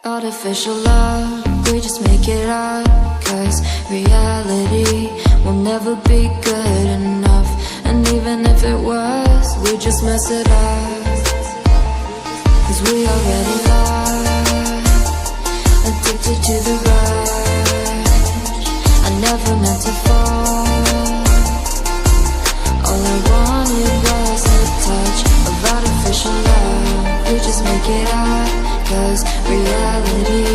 Artificial love, we just make it up, 'cause reality will never be good enough. And even if it was, we just mess it up, 'cause we already lost, addicted to the rush. I never meant to fall. All I wanted was a touch of artificial love. We just make it up, 'cause reality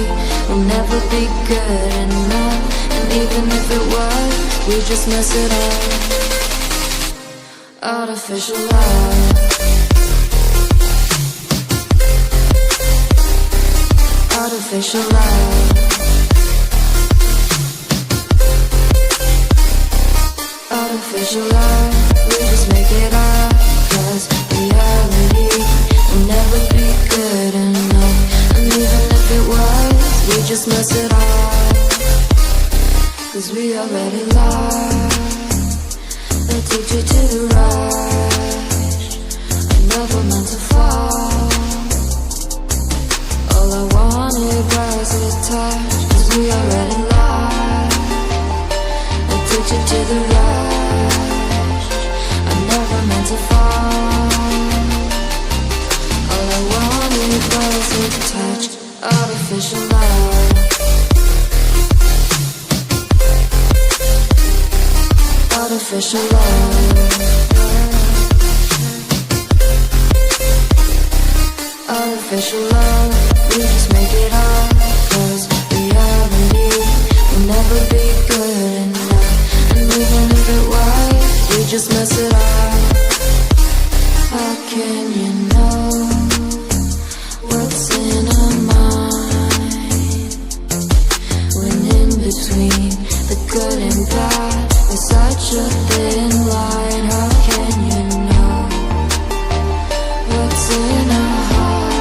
will never be good enough. And even if it was, we just mess it up. Artificial love. Artificial love. Artificial love. We just make it up, 'cause reality will never be good enough. And even if it was, we just mess it up, 'cause we already lost, addicted to the rush. I never meant to fall. All I wanted was a touch, 'cause we already lost, addicted to the rush. I never meant to fall. All I wanted was a touch, artificial love. Artificial love. Artificial love. We just make it up, 'cause reality will never be good enough. And even if it was, we just mess it up. How can you know what's in our mind, when in between the good and bad there's such a thin line? How can you know what's in our heart,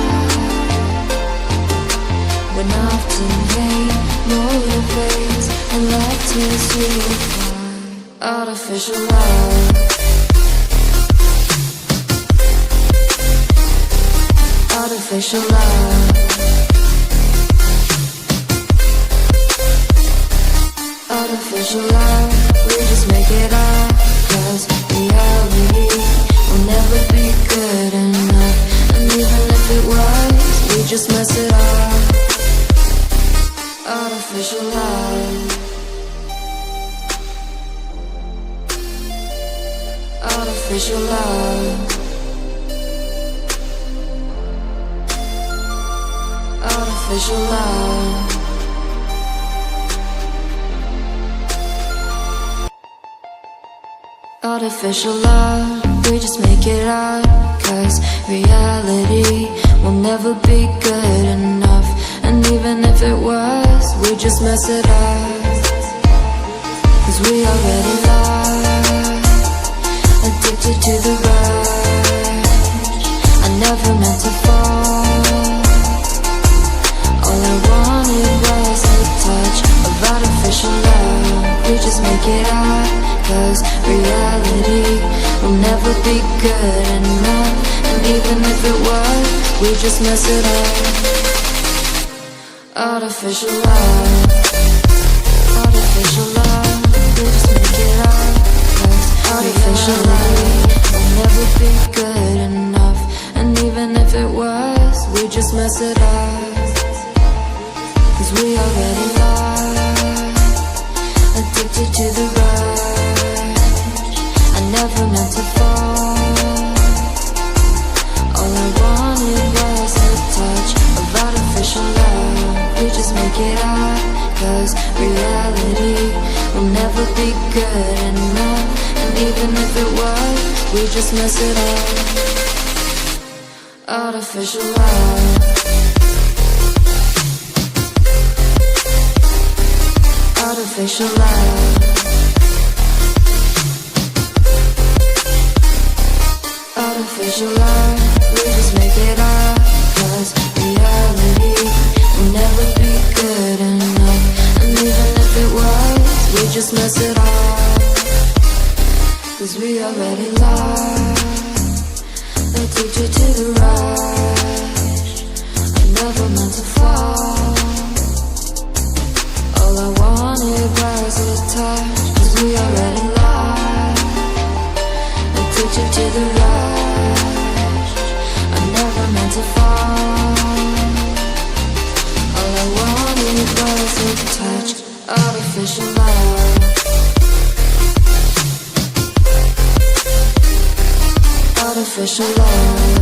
when often hate motivates and love tears you apart? Artificial love. Artificial love. Artificial love. We just make it up, 'cause reality will never be good enough. And even if it was, we just mess it up. Artificial love. Artificial love. Artificial love. Artificial love, we just make it up, 'cause reality will never be good enough. And even if it was, we just mess it up, 'cause we already lost, addicted to the rush. I never meant to fall. All I wanted was a touch of artificial love. We just make it up, 'cause reality will never be good enough. And even if it was, we just mess it up. Artificial love. Artificial love. We just make it up, 'cause artificial love will never be good enough. And even if it was, we just mess it up, 'cause we already lost, addicted to the rush. I never meant to fall. All I wanted was a touch of artificial love. We just make it up, 'cause reality will never be good enough. And even if it was, we just mess it up. Artificial love. Artificial love. Artificial love. We just make it up, 'cause reality will never be good enough. And even if it was, we just mess it up, 'cause we already lost, addicted to the rush. I never meant to fall. meant to fall. All I wanted was a touch, artificial love. Artificial love.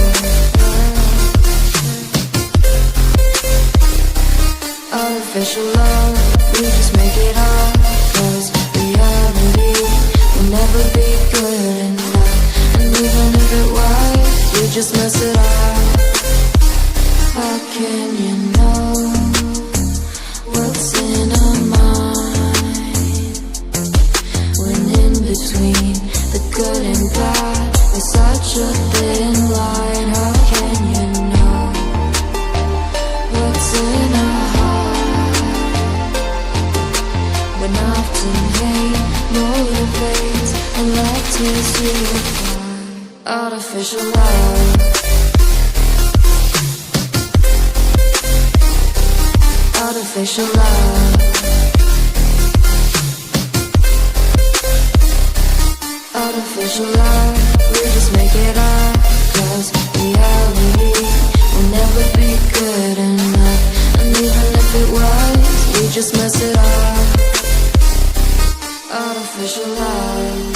Artificial love, we just make it up, 'cause reality will never be good enough. And even if it was, we just mess it up. How can you know what's in our mind, when in between the good and bad there's such a thin line? How can you know what's in our heart, when often hate motivates and love tears you apart? Artificial love. Artificial love. Artificial love, we just make it up, 'cause reality will never be good enough. And even if it was, we just mess it up. Artificial love.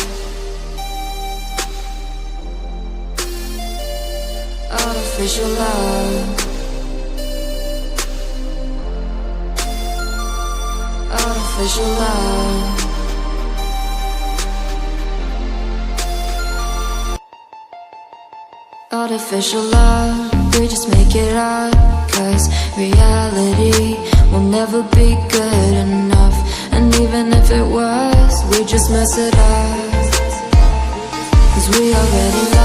Artificial love. Artificial love. Artificial love, we just make it up, 'cause reality will never be good enough. And even if it was, we just mess it up, 'cause we already know.